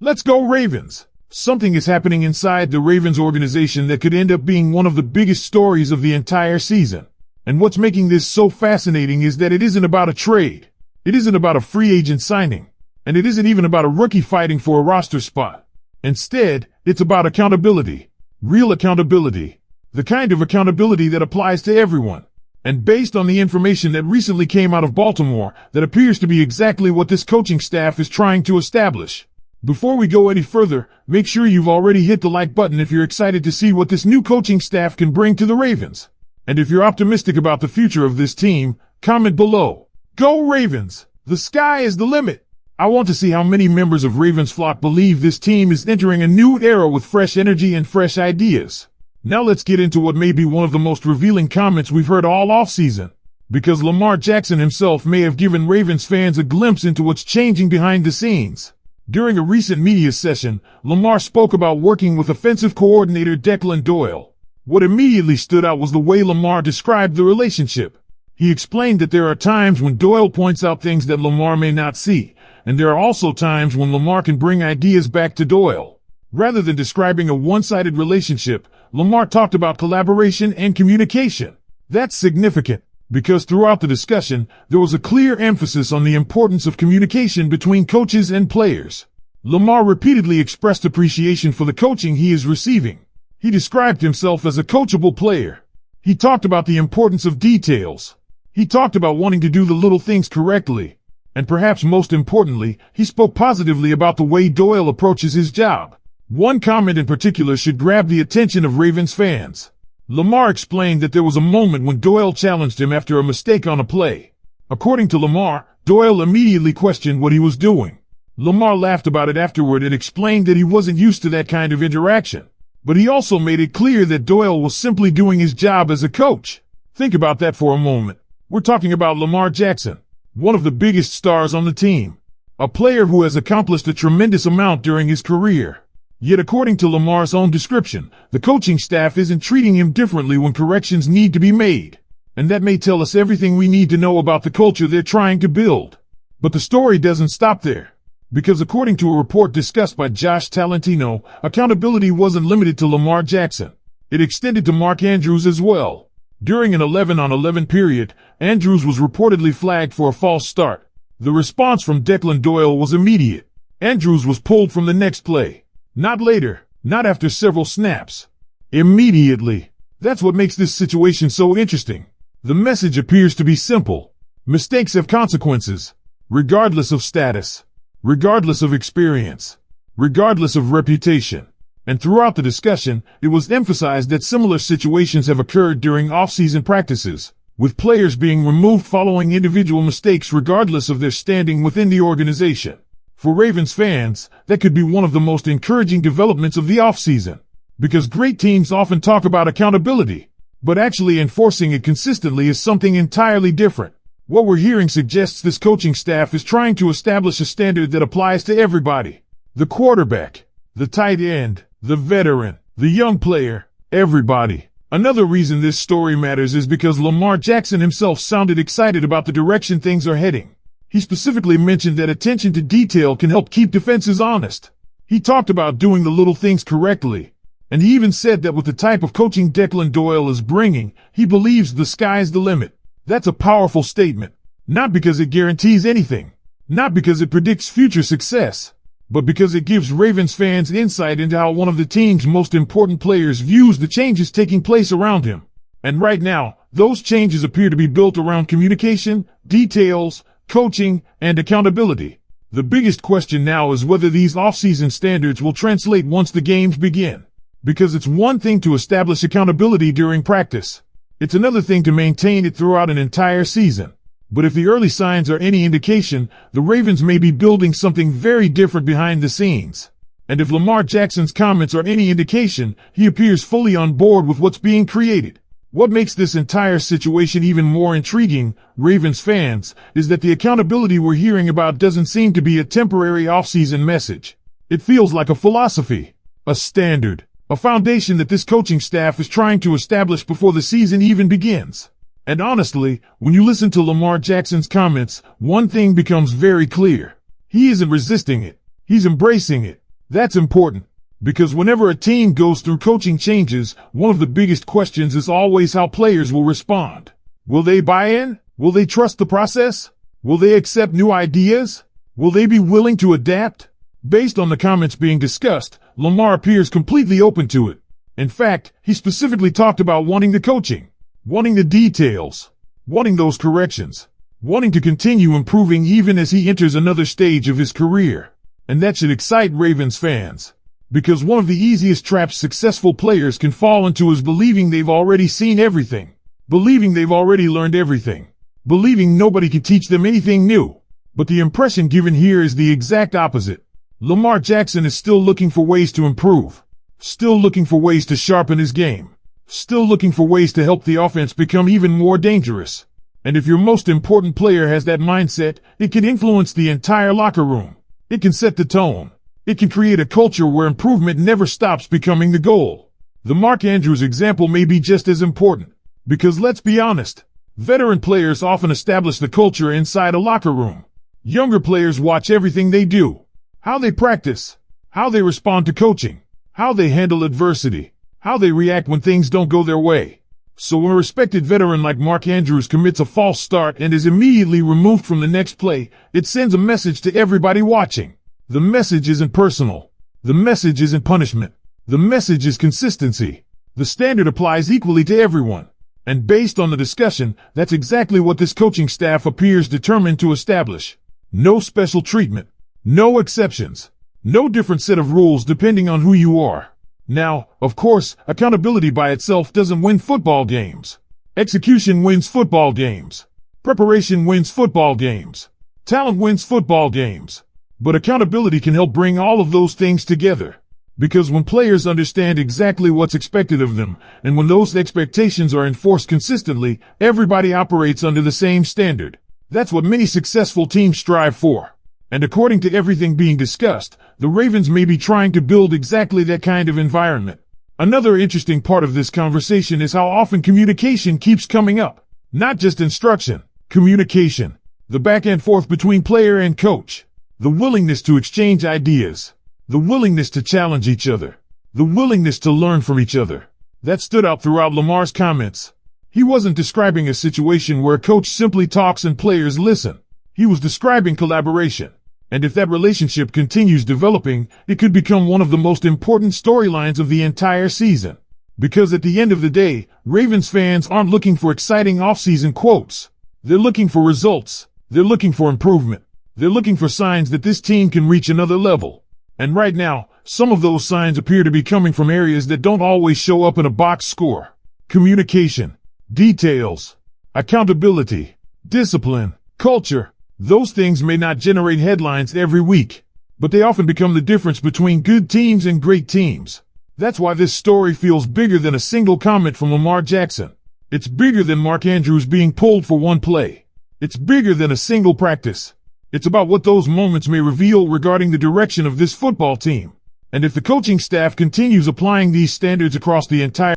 Let's go Ravens! Something is happening inside the Ravens organization that could end up being one of the biggest stories of the entire season. And what's making this so fascinating is that it isn't about a trade. It isn't about a free agent signing. And it isn't even about a rookie fighting for a roster spot. Instead, it's about accountability. Real accountability. The kind of accountability that applies to everyone. And based on the information that recently came out of Baltimore, that appears to be exactly what this coaching staff is trying to establish. Before we go any further, make sure you've already hit the like button if you're excited to see what this new coaching staff can bring to the Ravens. And if you're optimistic about the future of this team, comment below. Go Ravens! The sky is the limit! I want to see how many members of Ravens flock believe this team is entering a new era with fresh energy and fresh ideas. Now let's get into what may be one of the most revealing comments we've heard all offseason. Because Lamar Jackson himself may have given Ravens fans a glimpse into what's changing behind the scenes. During a recent media session, Lamar spoke about working with offensive coordinator Declan Doyle. What immediately stood out was the way Lamar described the relationship. He explained that there are times when Doyle points out things that Lamar may not see, and there are also times when Lamar can bring ideas back to Doyle. Rather than describing a one-sided relationship, Lamar talked about collaboration and communication. That's significant, because throughout the discussion, there was a clear emphasis on the importance of communication between coaches and players. Lamar repeatedly expressed appreciation for the coaching he is receiving. He described himself as a coachable player. He talked about the importance of details. He talked about wanting to do the little things correctly. And perhaps most importantly, he spoke positively about the way Doyle approaches his job. One comment in particular should grab the attention of Ravens fans. Lamar explained that there was a moment when Doyle challenged him after a mistake on a play. According to Lamar, Doyle immediately questioned what he was doing. Lamar laughed about it afterward and explained that he wasn't used to that kind of interaction. But he also made it clear that Doyle was simply doing his job as a coach. Think about that for a moment. We're talking about Lamar Jackson, one of the biggest stars on the team. A player who has accomplished a tremendous amount during his career. Yet according to Lamar's own description, the coaching staff isn't treating him differently when corrections need to be made. And that may tell us everything we need to know about the culture they're trying to build. But the story doesn't stop there. Because according to a report discussed by Josh Talentino, accountability wasn't limited to Lamar Jackson. It extended to Mark Andrews as well. During an 11-on-11 period, Andrews was reportedly flagged for a false start. The response from Declan Doyle was immediate. Andrews was pulled from the next play. Not later, not after several snaps. Immediately. That's what makes this situation so interesting. The message appears to be simple. Mistakes have consequences, regardless of status, regardless of experience, regardless of reputation. And throughout the discussion, it was emphasized that similar situations have occurred during off-season practices, with players being removed following individual mistakes regardless of their standing within the organization. For Ravens fans, that could be one of the most encouraging developments of the offseason. Because great teams often talk about accountability, but actually enforcing it consistently is something entirely different. What we're hearing suggests this coaching staff is trying to establish a standard that applies to everybody. The quarterback, the tight end, the veteran, the young player, everybody. Another reason this story matters is because Lamar Jackson himself sounded excited about the direction things are heading. He specifically mentioned that attention to detail can help keep defenses honest. He talked about doing the little things correctly. And he even said that with the type of coaching Declan Doyle is bringing, he believes the sky's the limit. That's a powerful statement. Not because it guarantees anything. Not because it predicts future success. But because it gives Ravens fans insight into how one of the team's most important players views the changes taking place around him. And right now, those changes appear to be built around communication, details, coaching, and accountability. The biggest question now is whether these off-season standards will translate once the games begin. Because it's one thing to establish accountability during practice. It's another thing to maintain it throughout an entire season. But if the early signs are any indication, the Ravens may be building something very different behind the scenes. And if Lamar Jackson's comments are any indication, he appears fully on board with what's being created. What makes this entire situation even more intriguing, Ravens fans, is that the accountability we're hearing about doesn't seem to be a temporary off-season message. It feels like a philosophy, a standard, a foundation that this coaching staff is trying to establish before the season even begins. And honestly, when you listen to Lamar Jackson's comments, one thing becomes very clear. He isn't resisting it. He's embracing it. That's important, because whenever a team goes through coaching changes, one of the biggest questions is always how players will respond. Will they buy in? Will they trust the process? Will they accept new ideas? Will they be willing to adapt? Based on the comments being discussed, Lamar appears completely open to it. In fact, he specifically talked about wanting the coaching, wanting the details, wanting those corrections, wanting to continue improving even as he enters another stage of his career. And that should excite Ravens fans, because one of the easiest traps successful players can fall into is believing they've already seen everything, believing they've already learned everything, believing nobody can teach them anything new. But the impression given here is the exact opposite. Lamar Jackson is still looking for ways to improve, still looking for ways to sharpen his game, still looking for ways to help the offense become even more dangerous. And if your most important player has that mindset, it can influence the entire locker room. It can set the tone. It can create a culture where improvement never stops becoming the goal. The Mark Andrews example may be just as important, because let's be honest, veteran players often establish the culture inside a locker room. Younger players watch everything they do, how they practice, how they respond to coaching, how they handle adversity, how they react when things don't go their way. So when a respected veteran like Mark Andrews commits a false start and is immediately removed from the next play, it sends a message to everybody watching. The message isn't personal. The message isn't punishment. The message is consistency. The standard applies equally to everyone. And based on the discussion, that's exactly what this coaching staff appears determined to establish. No special treatment. No exceptions. No different set of rules depending on who you are. Now, of course, accountability by itself doesn't win football games. Execution wins football games. Preparation wins football games. Talent wins football games. But accountability can help bring all of those things together. Because when players understand exactly what's expected of them, and when those expectations are enforced consistently, everybody operates under the same standard. That's what many successful teams strive for. And according to everything being discussed, the Ravens may be trying to build exactly that kind of environment. Another interesting part of this conversation is how often communication keeps coming up. Not just instruction, communication. The back and forth between player and coach. The willingness to exchange ideas. The willingness to challenge each other. The willingness to learn from each other. That stood out throughout Lamar's comments. He wasn't describing a situation where a coach simply talks and players listen. He was describing collaboration. And if that relationship continues developing, it could become one of the most important storylines of the entire season. Because at the end of the day, Ravens fans aren't looking for exciting off-season quotes. They're looking for results. They're looking for improvement. They're looking for signs that this team can reach another level. And right now, some of those signs appear to be coming from areas that don't always show up in a box score. Communication, details, accountability, discipline, culture. Those things may not generate headlines every week, but they often become the difference between good teams and great teams. That's why this story feels bigger than a single comment from Lamar Jackson. It's bigger than Mark Andrews being pulled for one play. It's bigger than a single practice. It's about what those moments may reveal regarding the direction of this football team. And if the coaching staff continues applying these standards across the entire